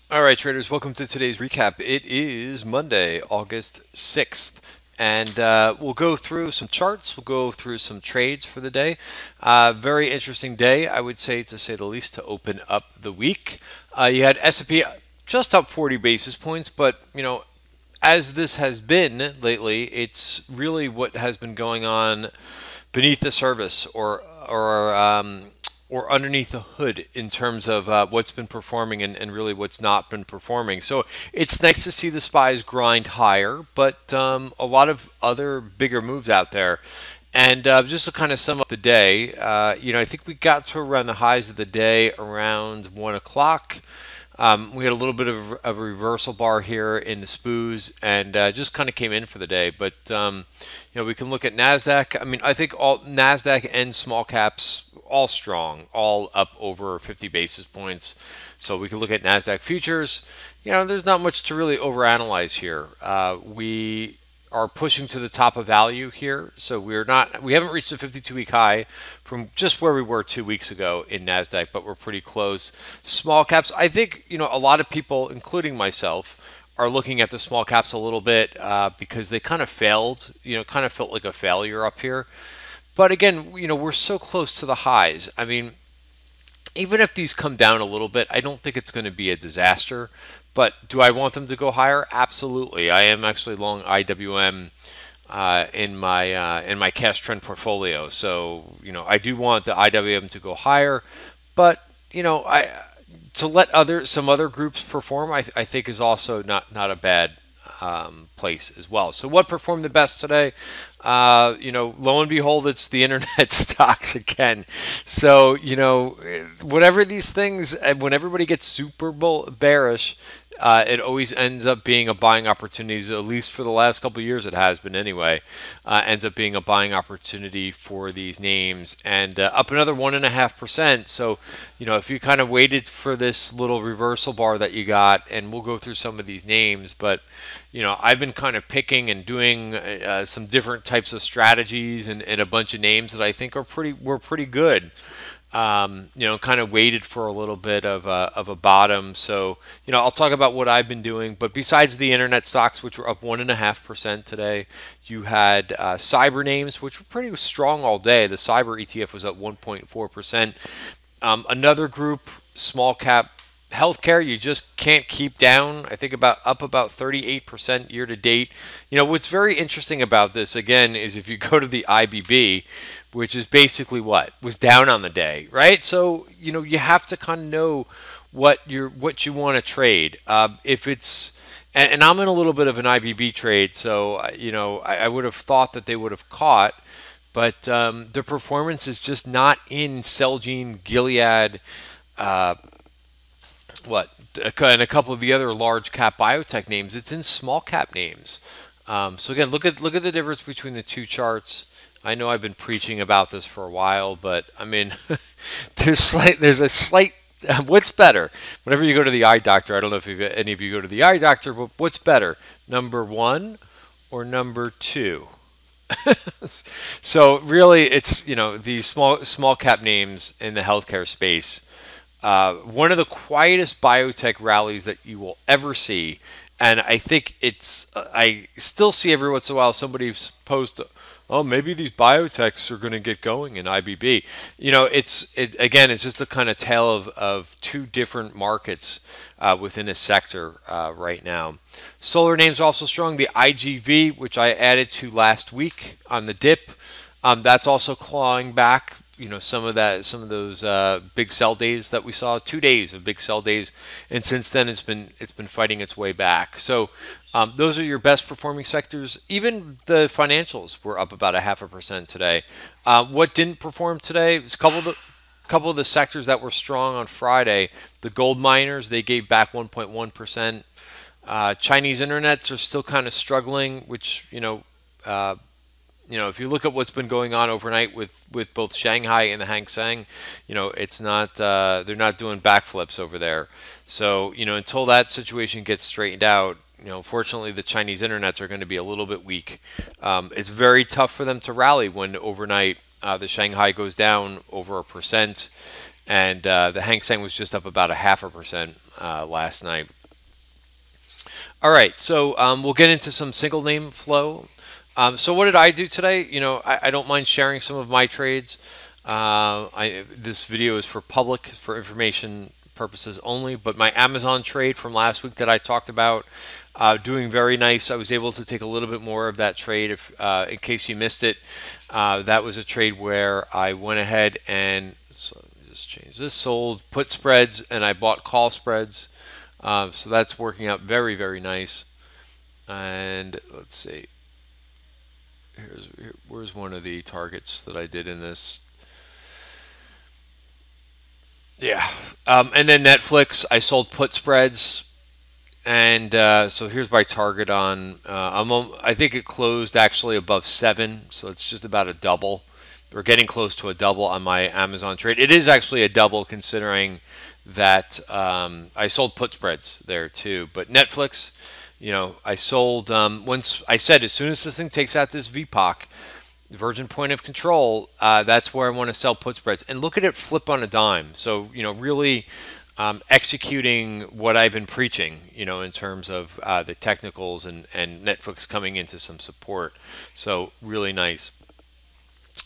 All right, traders, welcome to today's recap. It is Monday, August 6th, and we'll go through some charts. We'll go through some trades for the day. Very interesting day, I would say, to say the least, to open up the week. You had S&P just up 40 basis points, but, as this has been lately, it's really what has been going on beneath the surface or underneath the hood in terms of what's been performing and really what's not been performing. So it's nice to see the SPYs grind higher, but a lot of other bigger moves out there. And just to kind of sum up the day, I think we got to around the highs of the day around 1 o'clock. We had a little bit of a reversal bar here in the SPOOs and just kind of came in for the day. But, we can look at NASDAQ. I mean, I think all NASDAQ and small caps, all strong, all up over 50 basis points. So we can look at NASDAQ futures. There's not much to really overanalyze here. We are pushing to the top of value here. So we haven't reached a 52-week high from just where we were 2 weeks ago in NASDAQ, but we're pretty close. Small caps, I think, a lot of people, including myself, are looking at the small caps a little bit because they kind of failed, kind of felt like a failure up here. But again, we're so close to the highs. I mean, even if these come down a little bit, I don't think it's going to be a disaster. But do I want them to go higher? Absolutely. I am actually long IWM in my cash trend portfolio. So I do want the IWM to go higher, but I to let some other groups perform, I think is also not a bad place as well. So what performed the best today? Lo and behold, it's the internet stocks again. So, whatever these things, and when everybody gets super bearish, it always ends up being a buying opportunity, at least for the last couple of years it has been anyway, ends up being a buying opportunity for these names and up another 1.5%. So, if you kind of waited for this little reversal bar that you got, and we'll go through some of these names, but, I've been kind of picking and doing some different types of strategies and a bunch of names that I think were pretty good. Kind of waited for a little bit of a bottom. So, I'll talk about what I've been doing. But besides the internet stocks, which were up 1.5% today, you had cyber names, which were pretty strong all day. The cyber ETF was up 1.4%. Another group, small cap healthcare, you just can't keep down. I think up about 38% year to date. What's very interesting about this again is if you go to the IBB, which is basically what was down on the day, right? So you have to kind of know what you want to trade. If it's and I'm in a little bit of an IBB trade, so I would have thought that they would have caught. But the performance is just not in Celgene, Gilead, and a couple of the other large cap biotech names. It's in small cap names. So again, look at the difference between the two charts. I know I've been preaching about this for a while, but I mean, there's a slight. What's better? Whenever you go to the eye doctor, I don't know if any of you go to the eye doctor, but what's better, number one or number two? So really, it's these small cap names in the healthcare space. One of the quietest biotech rallies that you will ever see, and I think I still see every once in a while somebody post, oh, maybe these biotechs are going to get going in IBB. Again, it's just a kind of tale of two different markets within a sector right now. Solar names are also strong. The IGV, which I added to last week on the dip, that's also clawing back. Some of those big sell days that we saw, 2 days of big sell days, and since then it's been fighting its way back. So those are your best performing sectors. Even the financials were up about 0.5% today. What didn't perform today was a couple of the sectors that were strong on Friday. The gold miners, they gave back 1.1%. Chinese internets are still kind of struggling, which if you look at what's been going on overnight with both Shanghai and the Hang Seng, it's not they're not doing backflips over there. So until that situation gets straightened out, fortunately the Chinese internets are going to be a little bit weak. It's very tough for them to rally when overnight the Shanghai goes down over 1%, and the Hang Seng was just up about 0.5% last night. All right, so we'll get into some single name flow. So what did I do today? I don't mind sharing some of my trades. This video is for public, for information purposes only, but my Amazon trade from last week that I talked about, doing very nice. I was able to take a little bit more of that trade. If in case you missed it, that was a trade where I went ahead and so let me just change this. Sold put spreads and I bought call spreads. So that's working out very, very nice. And let's see, where's one of the targets that I did in this? Yeah. And then Netflix, I sold put spreads. And so here's my target on, I think it closed actually above 7. So it's just about a double. We're getting close to a double on my Amazon trade. It is actually a double considering that I sold put spreads there too. But Netflix, I sold once I said as soon as this thing takes out this VPOC, Virgin Point of Control, that's where I want to sell put spreads. And look at it flip on a dime. So, really executing what I've been preaching, in terms of the technicals and Netflix coming into some support. So, really nice.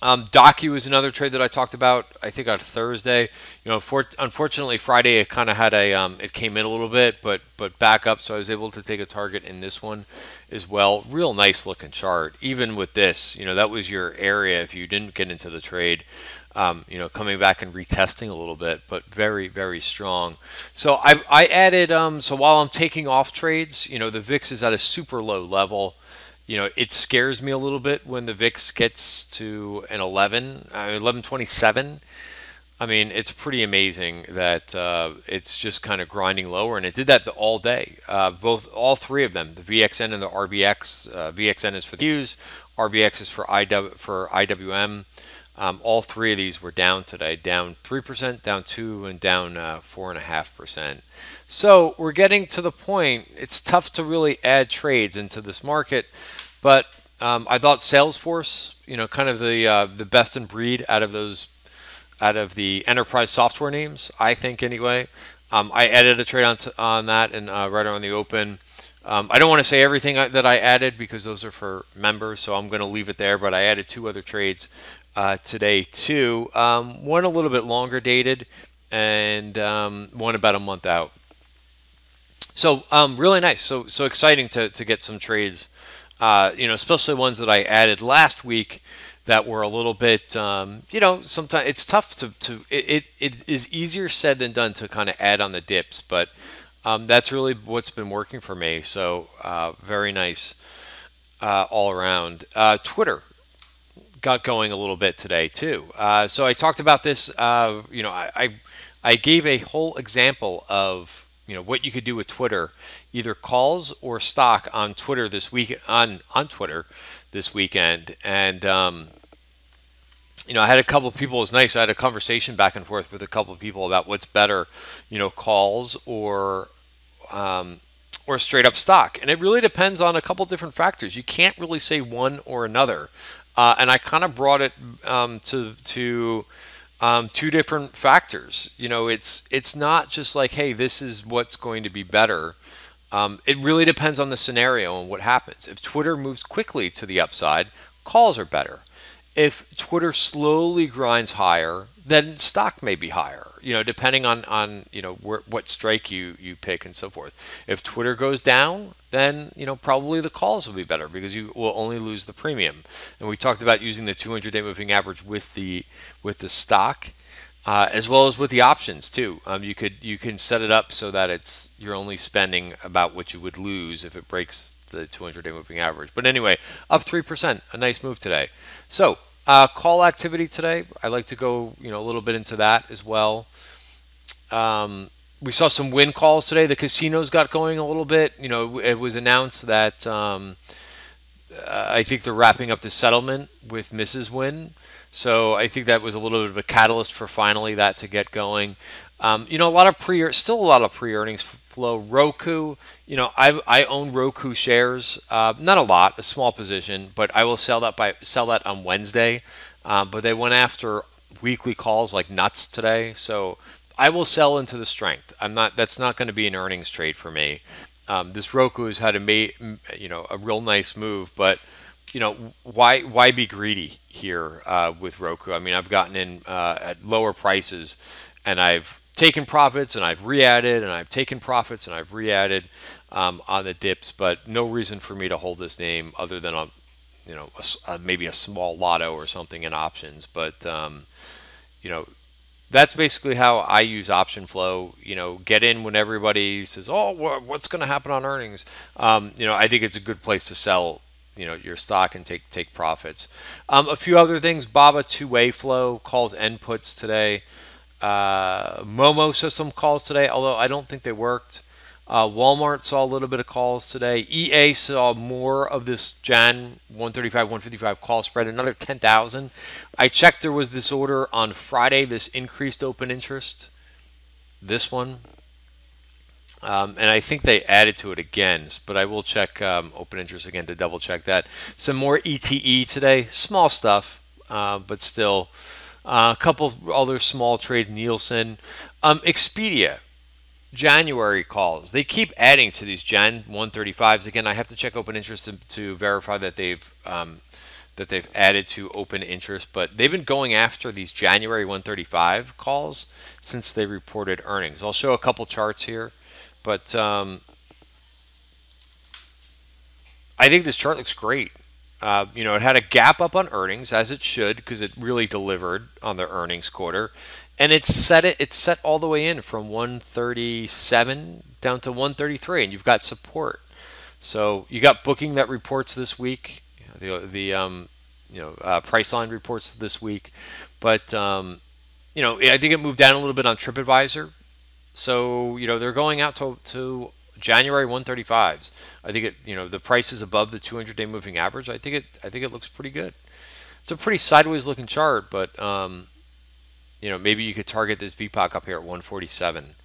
Docu is another trade that I talked about, I think on Thursday. Unfortunately, Friday it kind of had it came in a little bit, but back up, so I was able to take a target in this one as well. Real nice looking chart. Even with this, that was your area if you didn't get into the trade. Coming back and retesting a little bit, but very, very strong. So I added, so while I'm taking off trades, the VIX is at a super low level. It scares me a little bit when the VIX gets to an 1127. I mean, it's pretty amazing that it's just kind of grinding lower, and it did that all day. All three of them, the VXN and the RBX. VXN is for the Qs, RBX is for IWM. All three of these were down today, down 3%, down 2%, and down 4.5%. So we're getting to the point, it's tough to really add trades into this market, but I thought Salesforce, kind of the best in breed out of the enterprise software names, I think anyway. I added a trade on that and right around the open. I don't want to say everything that I added because those are for members, so I'm going to leave it there, but I added 2 other trades today too. One a little bit longer dated and one about a month out. So really nice. So exciting to get some trades, especially ones that I added last week that were a little bit, sometimes it's tough it is easier said than done to kind of add on the dips, but that's really what's been working for me. So very nice all around. Twitter got going a little bit today too. So I talked about this. I gave a whole example of what you could do with Twitter, either calls or stock on Twitter this week on Twitter this weekend, and I had a couple of people. It was nice. I had a conversation back and forth with a couple of people about what's better, calls or straight up stock, and it really depends on a couple different factors. You can't really say one or another. And I kind of brought it to 2 different factors. It's not just like, hey, this is what's going to be better. It really depends on the scenario and what happens. If Twitter moves quickly to the upside, calls are better. If Twitter slowly grinds higher, then stock may be higher, depending on what strike you pick and so forth. If Twitter goes down, then probably the calls will be better because you will only lose the premium. And we talked about using the 200-day moving average with the stock, as well as with the options too. You can set it up so that you're only spending about what you would lose if it breaks the 200-day moving average. But anyway, up 3%, a nice move today. So call activity today, I like to go a little bit into that as well. We saw some win calls today. The casinos got going a little bit. It was announced that I think they're wrapping up the settlement with Mrs. Win. So I think that was a little bit of a catalyst for finally that to get going. A lot of still a lot of pre-earnings flow. Roku, I own Roku shares, not a lot, a small position, but I will sell that on Wednesday. But they went after weekly calls like nuts today, so I will sell into the strength. That's not going to be an earnings trade for me. This Roku has had a real nice move, but why be greedy here with Roku? I mean, I've gotten in at lower prices, and I've taken profits, and I've re-added, and I've taken profits, and I've re-added on the dips, but no reason for me to hold this name other than on maybe a small lotto or something in options. But you know, that's basically how I use option flow. Get in when everybody says, "Oh, what's going to happen on earnings?" I think it's a good place to sell. Your stock and take profits. A few other things: Baba two-way flow calls and puts today. Momo system calls today, although I don't think they worked. Walmart saw a little bit of calls today. EA saw more of this Jan 135, 155 call spread, another 10,000. I checked, there was this order on Friday, this increased open interest, this one. And I think they added to it again, but I will check open interest again to double check that. Some more ETE today, small stuff, but still. A couple other small trades, Nielsen. Expedia. January calls. They keep adding to these Jan 135s. Again, I have to check open interest to verify that they've added to open interest, but they've been going after these January 135 calls since they reported earnings. I'll show a couple charts here, but I think this chart looks great. It had a gap up on earnings, as it should, because it really delivered on their earnings quarter. And it's set all the way in from 137 down to 133, and you've got support. So you got booking that reports this week. The Priceline reports this week, but I think it moved down a little bit on TripAdvisor. So they're going out to January 135s. I think the price is above the 200-day moving average. I think it looks pretty good. It's a pretty sideways looking chart, but maybe you could target this VPOC up here at 147.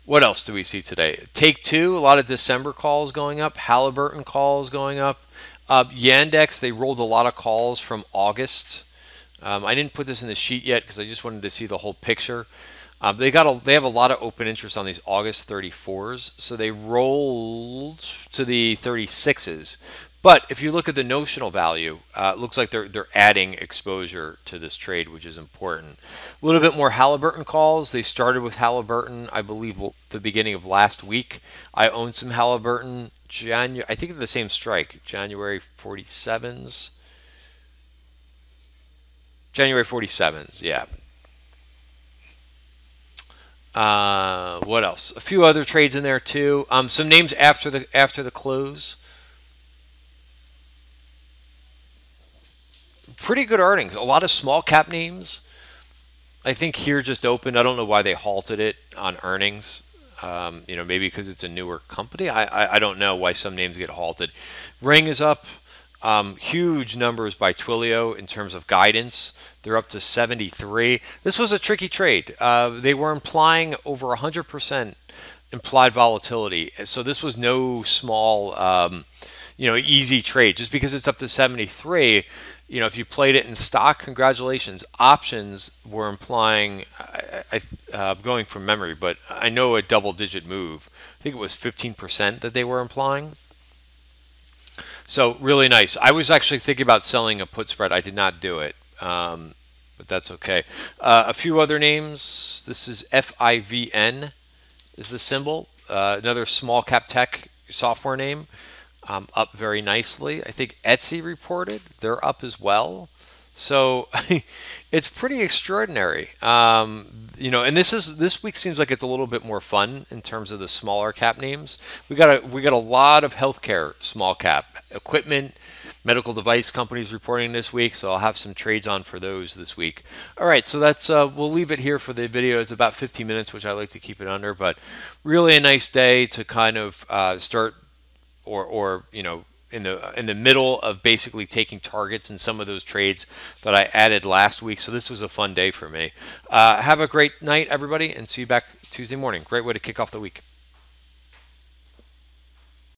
What else do we see today? Take-Two, a lot of December calls going up. Halliburton calls going up. Yandex, they rolled a lot of calls from August. I didn't put this in the sheet yet because I just wanted to see the whole picture. They have a lot of open interest on these August 34s, so they rolled to the 36s. But if you look at the notional value, it looks like they're adding exposure to this trade, which is important. A little bit more Halliburton calls. They started with Halliburton, I believe, the beginning of last week. I own some Halliburton. I think it's the same strike, January 47s. January 47s, yeah. What else? A few other trades in there too. Some names after the close. Pretty good earnings. A lot of small cap names. I think here just opened. I don't know why they halted it on earnings. Maybe because it's a newer company. I don't know why some names get halted. Ring is up. Huge numbers by Twilio in terms of guidance. They're up to 73. This was a tricky trade. They were implying over 100% implied volatility. So this was no small, easy trade. Just because it's up to 73, if you played it in stock, congratulations. Options were implying, going from memory, but I know a double-digit move. I think it was 15% that they were implying. So really nice. I was actually thinking about selling a put spread. I did not do it, but that's okay. A few other names. This is FIVN is the symbol. Another small cap tech software name, up very nicely. I think Etsy reported. They're up as well. So it's pretty extraordinary. And this week seems like it's a little bit more fun in terms of the smaller cap names. We got a lot of healthcare small cap equipment, medical device companies reporting this week. So I'll have some trades on for those this week. All right, so that's we'll leave it here for the video. It's about 15 minutes, which I like to keep it under, but really a nice day to kind of start or in the middle of basically taking targets in some of those trades that I added last week. So this was a fun day for me. Have a great night, everybody, and see you back Tuesday morning. Great way to kick off the week.